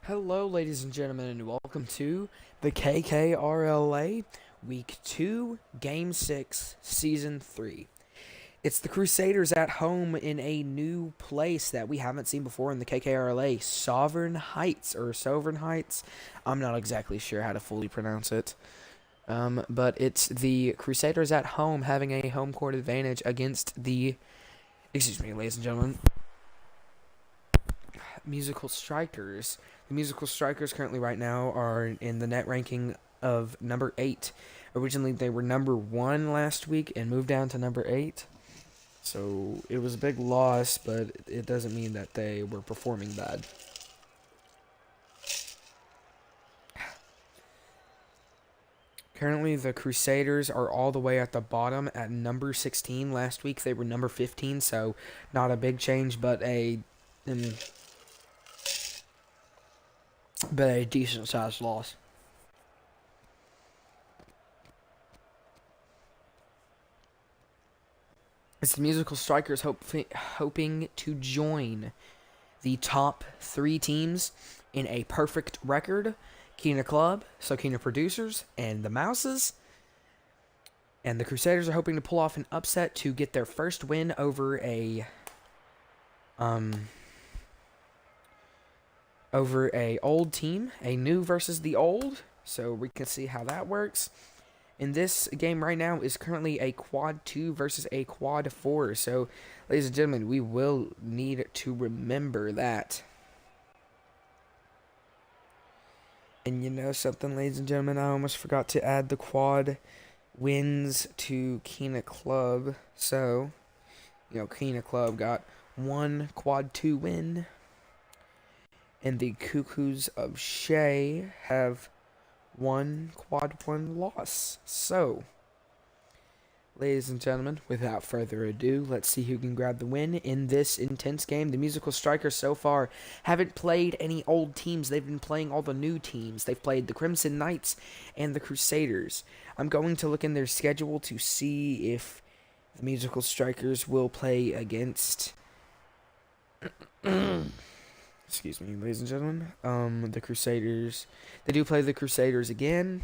Hello, ladies and gentlemen, and welcome to the KKRLA Week 2, Game 6, Season 3. It's the Crusaders at home in a new place that we haven't seen before in the KKRLA, Sovereign Heights, or Sovereign Heights. I'm not exactly sure how to fully pronounce it. But it's the Crusaders at home having a home court advantage against excuse me, ladies and gentlemen, Musical Strikers. The Musical Strikers currently right now are in the net ranking of number 8. Originally they were number 1 last week and moved down to number 8. So it was a big loss, but it doesn't mean that they were performing bad. Currently the Crusaders are all the way at the bottom at number 16. Last week they were number 15, so not a big change, but a decent sized loss. It's the Musical Strikers hoping to join the top 3 teams in a perfect record. Kina Club, so Kina Producers, and the Mouses. And the Crusaders are hoping to pull off an upset to get their first win over a old team, a new versus the old. So we can see how that works. And this game right now is currently a quad 2 versus a quad 4. So, ladies and gentlemen, we will need to remember that. And you know something, ladies and gentlemen, I almost forgot to add the quad wins to Kina Club. So, Kina Club got 1 quad 2 win. And the Cuckoos of Shea have 1 quad 1 loss. So, ladies and gentlemen, without further ado, let's see who can grab the win in this intense game. The Musical Strikers so far haven't played any old teams. They've been playing all the new teams. They've played the Crimson Knights and the Crusaders. I'm going to look in their schedule to see if the Musical Strikers will play against excuse me, ladies and gentlemen, the Crusaders. They do play the Crusaders again.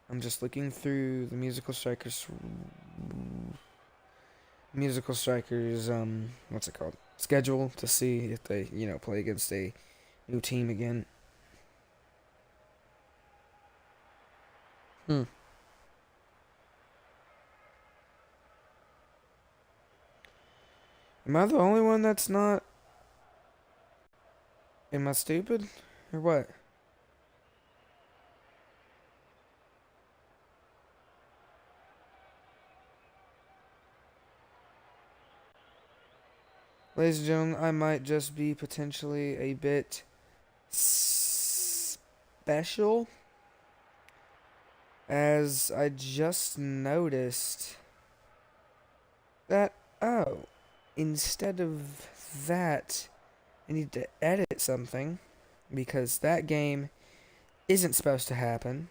I'm just looking through the Musical Strikers, what's it called? Schedule to see if they, play against a new team again. Am I the only one that's not? Am I stupid? Or what? Ladies and gentlemen, I might just be potentially a bit special, as I just noticed that, instead of that, I need to edit something, because that game isn't supposed to happen.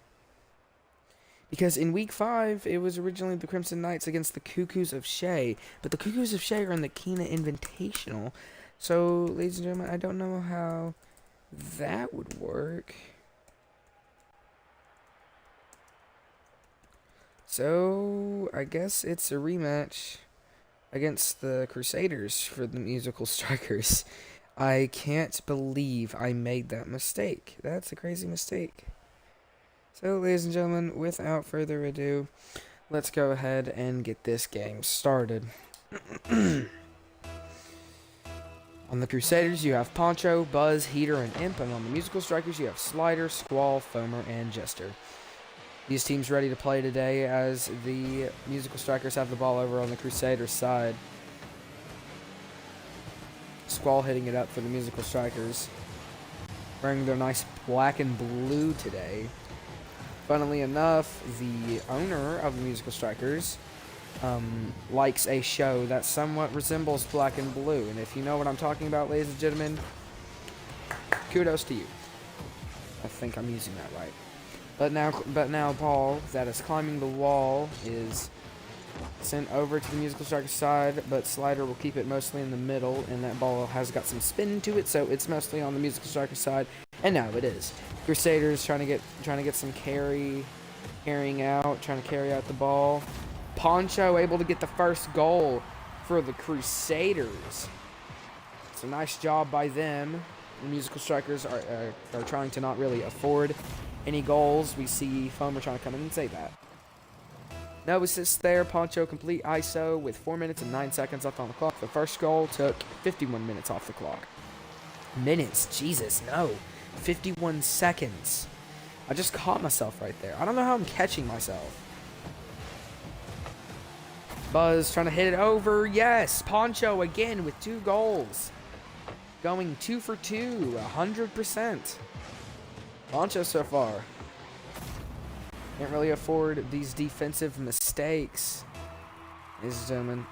Because in Week 5, it was originally the Crimson Knights against the Cuckoos of Shea. But the Cuckoos of Shea are in the Kina Invitational. So, ladies and gentlemen, I don't know how that would work. So, I guess it's a rematch against the Crusaders for the Musical Strikers. I can't believe I made that mistake. That's a crazy mistake. So, ladies and gentlemen, without further ado, let's go ahead and get this game started. On the Crusaders, you have Poncho, Buzz, Heater, and Imp, and on the Musical Strikers, you have Slider, Squall, Foamer, and Jester. These teams ready to play today as the Musical Strikers have the ball over on the Crusaders side. Squall hitting it up for the Musical Strikers, wearing their nice black and blue today. Funnily enough, the owner of the Musical Strikers likes a show that somewhat resembles Black and Blue. And if you know what I'm talking about, ladies and gentlemen, kudos to you. I think I'm using that right. But now Paul, that is climbing the wall, is Sent over to the Musical Strikers side, but Slider will keep it mostly in the middle, and that ball has got some spin to it, so it's mostly on the Musical Strikers side. And now it is. Crusaders trying to get some carrying out, trying to carry out the ball. Poncho able to get the first goal for the Crusaders. It's a nice job by them. The Musical Strikers are trying to not really afford any goals. We see Fomer trying to come in and say that. No assist there. Poncho complete ISO with 4 minutes and 9 seconds left on the clock. The first goal took 51 minutes off the clock. Minutes? Jesus, no. 51 seconds. I just caught myself right there. I don't know how I'm catching myself. Buzz trying to hit it over. Yes, Poncho again with 2 goals. Going 2 for 2, 100%. Poncho so far. Can't really afford these defensive mistakes, ladies and gentlemen.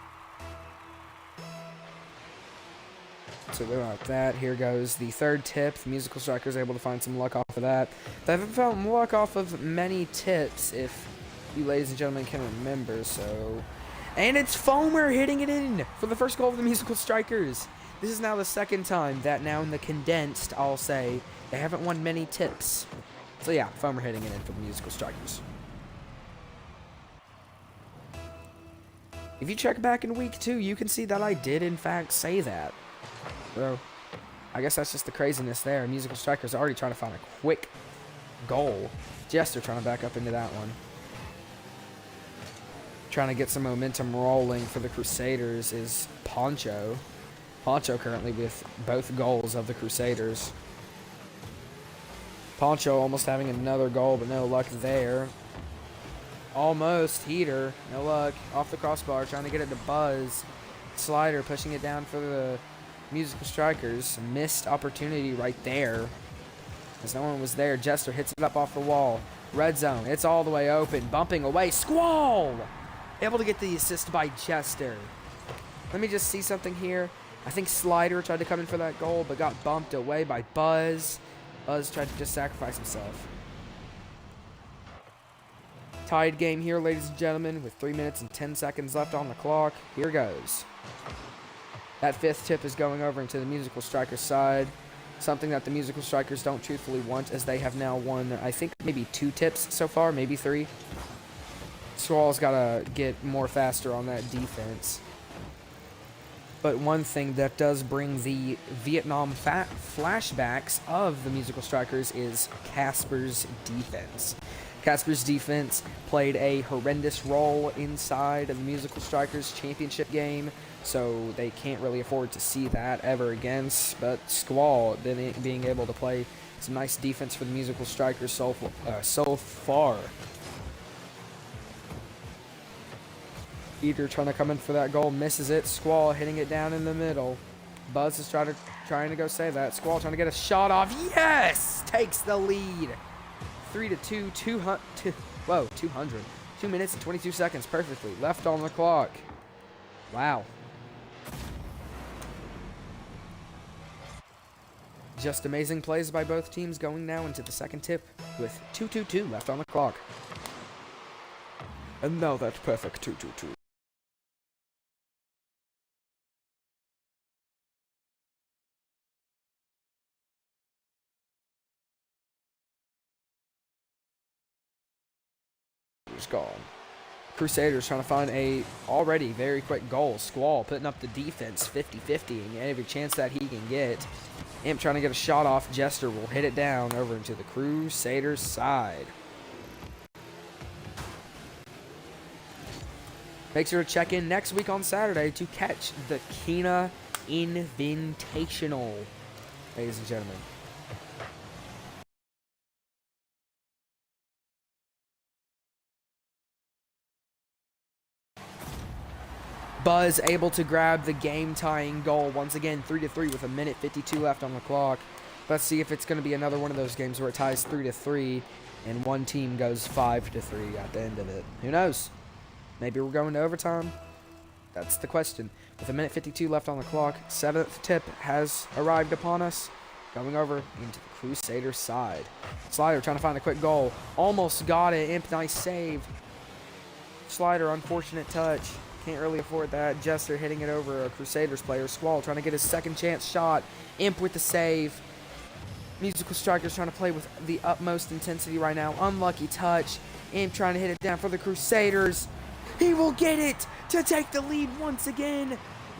So about that, here goes the third tip. The Musical Strikers able to find some luck off of that. They haven't found luck off of many tips, if you ladies and gentlemen can remember. So, and it's Fomer hitting it in for the first goal of the Musical Strikers. This is now the second time that now in the condensed, I'll say, they haven't won many tips. So yeah, Fomer hitting it in for the Musical Strikers. If you check back in week 2, you can see that I did in fact say that. So, I guess that's just the craziness there. Musical Strikers are already trying to find a quick goal. Jester trying to back up into that one. Trying to get some momentum rolling for the Crusaders is Poncho. Poncho currently with both goals of the Crusaders. Poncho almost having another goal, but no luck there. Almost. Heater. No luck. Off the crossbar. Trying to get it to Buzz. Slider pushing it down for the Musical Strikers. Missed opportunity right there. As no one was there. Jester hits it up off the wall. Red zone. It's all the way open. Bumping away. Squall! Able to get the assist by Jester. Let me just see something here. I think Slider tried to come in for that goal, but got bumped away by Buzz. Buzz tried to just sacrifice himself. Tied game here, ladies and gentlemen, with 3 minutes and 10 seconds left on the clock. Here goes. That fifth tip is going over into the Musical Strikers side. Something that the Musical Strikers don't truthfully want, as they have now won, I think, maybe 2 tips so far, maybe 3. Squall's got to get more faster on that defense. But one thing that does bring the Vietnam flashbacks of the Musical Strikers is Casper's defense. Casper's defense played a horrendous role inside of the Musical Strikers championship game, so they can't really afford to see that ever again. But Squall being able to play some nice defense for the Musical Strikers so far. Eater trying to come in for that goal, misses it. Squall hitting it down in the middle. Buzz is trying to go save that. Squall trying to get a shot off. Yes! Takes the lead. 3-2, 200. 2 minutes and 22 seconds perfectly left on the clock. Wow. Just amazing plays by both teams, going now into the second tip with 2-2-2 left on the clock. And now that perfect 2-2-2. Gone. Crusaders trying to find a already very quick goal. Squall putting up the defense 50-50 and every chance that he can get. Imp trying to get a shot off. Jester will hit it down over into the Crusaders side. Make sure to check in next week on Saturday to catch the Kina Invitational, ladies and gentlemen. Buzz able to grab the game-tying goal. Once again, 3-3 with 1:52 left on the clock. Let's see if it's going to be another one of those games where it ties 3-3 and one team goes 5-3 at the end of it. Who knows? Maybe we're going to overtime. That's the question. With 1:52 left on the clock, 7th tip has arrived upon us. Going over into the Crusaders side. Slider trying to find a quick goal. Almost got it. Imp, nice save. Slider, unfortunate touch. Can't really afford that. Jester hitting it over a Crusaders player. Squall trying to get his second chance shot. Imp with the save. Musical Strikers trying to play with the utmost intensity right now. Unlucky touch. Imp trying to hit it down for the Crusaders. He will get it to take the lead once again.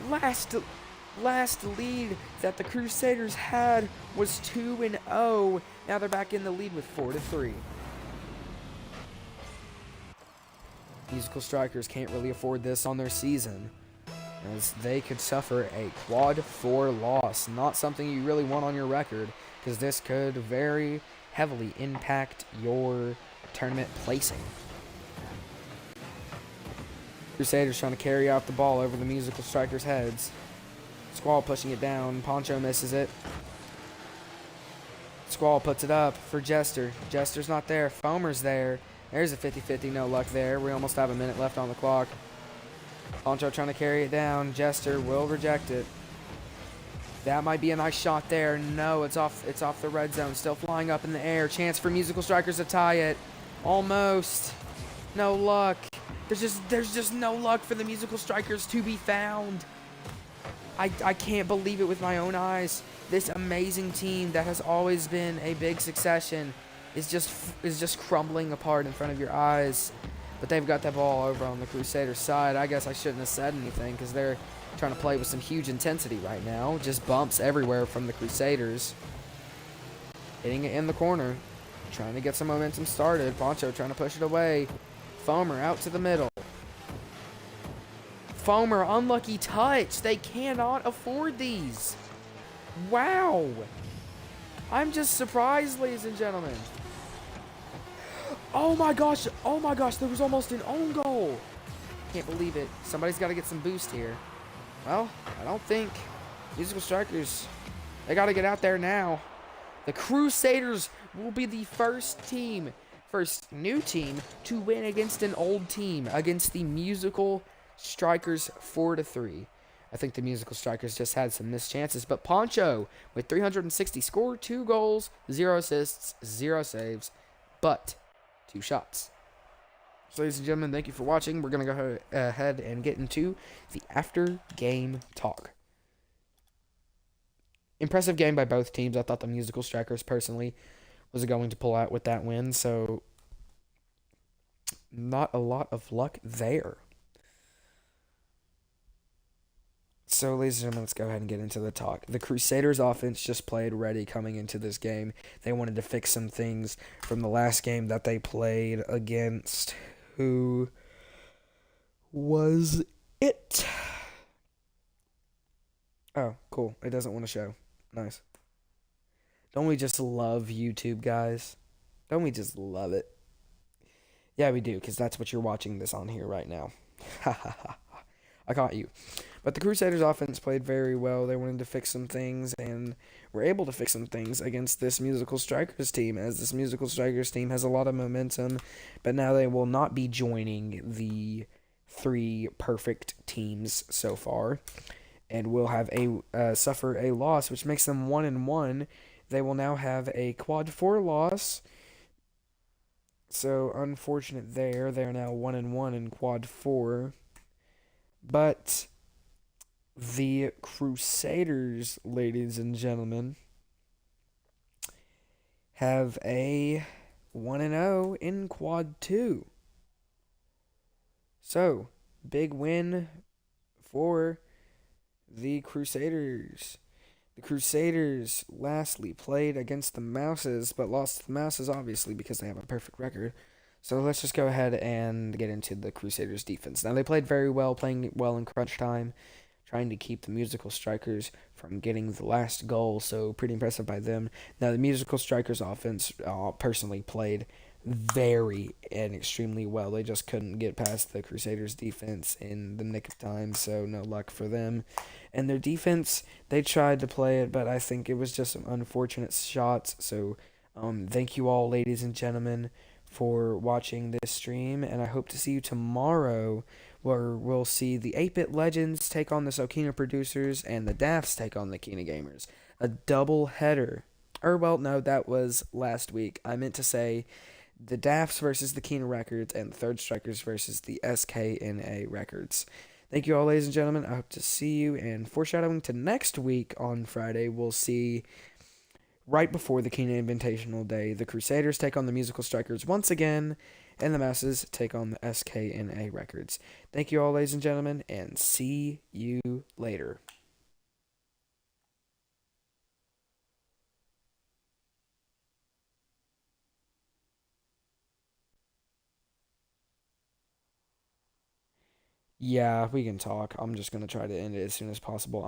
Last lead that the Crusaders had was 2-0. Now they're back in the lead with 4-3. Musical Strikers can't really afford this on their season, as they could suffer a quad 4 loss. Not something you really want on your record, because this could very heavily impact your tournament placing. Crusaders trying to carry out the ball over the Musical Strikers' heads. Squall pushing it down. Poncho misses it. Squall puts it up for Jester. Jester's not there. Foamer's there. There's a 50-50, no luck there. We almost have a minute left on the clock. Poncho trying to carry it down. Jester will reject it. That might be a nice shot there. No, it's off the red zone. Still flying up in the air. Chance for Musical Strikers to tie it. Almost. No luck. There's just no luck for the Musical Strikers to be found. I can't believe it with my own eyes. This amazing team that has always been a big succession is just crumbling apart in front of your eyes. But they've got that ball over on the Crusaders side. I guess I shouldn't have said anything, because they're trying to play with some huge intensity right now. Just bumps everywhere from the Crusaders. Hitting it in the corner. Trying to get some momentum started. Poncho trying to push it away. Foamer out to the middle. Foamer, unlucky touch. They cannot afford these. Wow. I'm just surprised, ladies and gentlemen. Oh my gosh, there was almost an own goal. Can't believe it. Somebody's got to get some boost here. Well, I don't think Musical Strikers, they got to get out there now. The Crusaders will be the first new team to win against an old team, against the Musical Strikers 4-3. I think the Musical Strikers just had some missed chances, but Poncho with 360 scored, 2 goals, 0 assists, 0 saves, but 2 shots. So, ladies and gentlemen, thank you for watching. We're going to go ahead and get into the after-game talk. Impressive game by both teams. I thought the Musical Strikers, personally, was going to pull out with that win, so not a lot of luck there. So, ladies and gentlemen, let's go ahead and get into the talk. The Crusaders offense just played ready coming into this game. They wanted to fix some things from the last game that they played against. Who was it? Oh, cool. It doesn't want to show. Nice. Don't we just love YouTube, guys? Don't we just love it? Yeah, we do, because that's what you're watching this on here right now. Ha ha ha. I caught you. But the Crusaders offense played very well. They wanted to fix some things, and were able to fix some things against this Musical Strikers team, as this Musical Strikers team has a lot of momentum, but now they will not be joining the 3 perfect teams so far, and will have suffer a loss, which makes them 1-1. They will now have a quad 4 loss. So unfortunate there. They are now 1-1 in quad 4. But the Crusaders, ladies and gentlemen, have a 1-0 in quad 2. So, big win for the Crusaders. The Crusaders lastly played against the Mouses, but lost to the Mouses obviously because they have a perfect record. So let's just go ahead and get into the Crusaders defense. Now, they played very well, playing well in crunch time, trying to keep the Musical Strikers from getting the last goal, so pretty impressive by them. Now, the Musical Strikers offense personally played very and extremely well. They just couldn't get past the Crusaders defense in the nick of time, so no luck for them. And their defense, they tried to play it, but I think it was just some unfortunate shots. So thank you all, ladies and gentlemen, for watching this stream, and I hope to see you tomorrow, where we'll see the 8-Bit Legends take on the Sokina Producers, and the Dafts take on the Kina Gamers. A double header. Or, well, no, that was last week. I meant to say the DAFs versus the Kina Records, and the Third Strikers versus the SKNA Records. Thank you all, ladies and gentlemen. I hope to see you. And foreshadowing to next week on Friday, we'll see right before the Kina Invitational Day, the Crusaders take on the Musical Strikers once again, and the Masses take on the SKNA Records. Thank you all, ladies and gentlemen, and see you later. Yeah, we can talk. I'm just going to try to end it as soon as possible.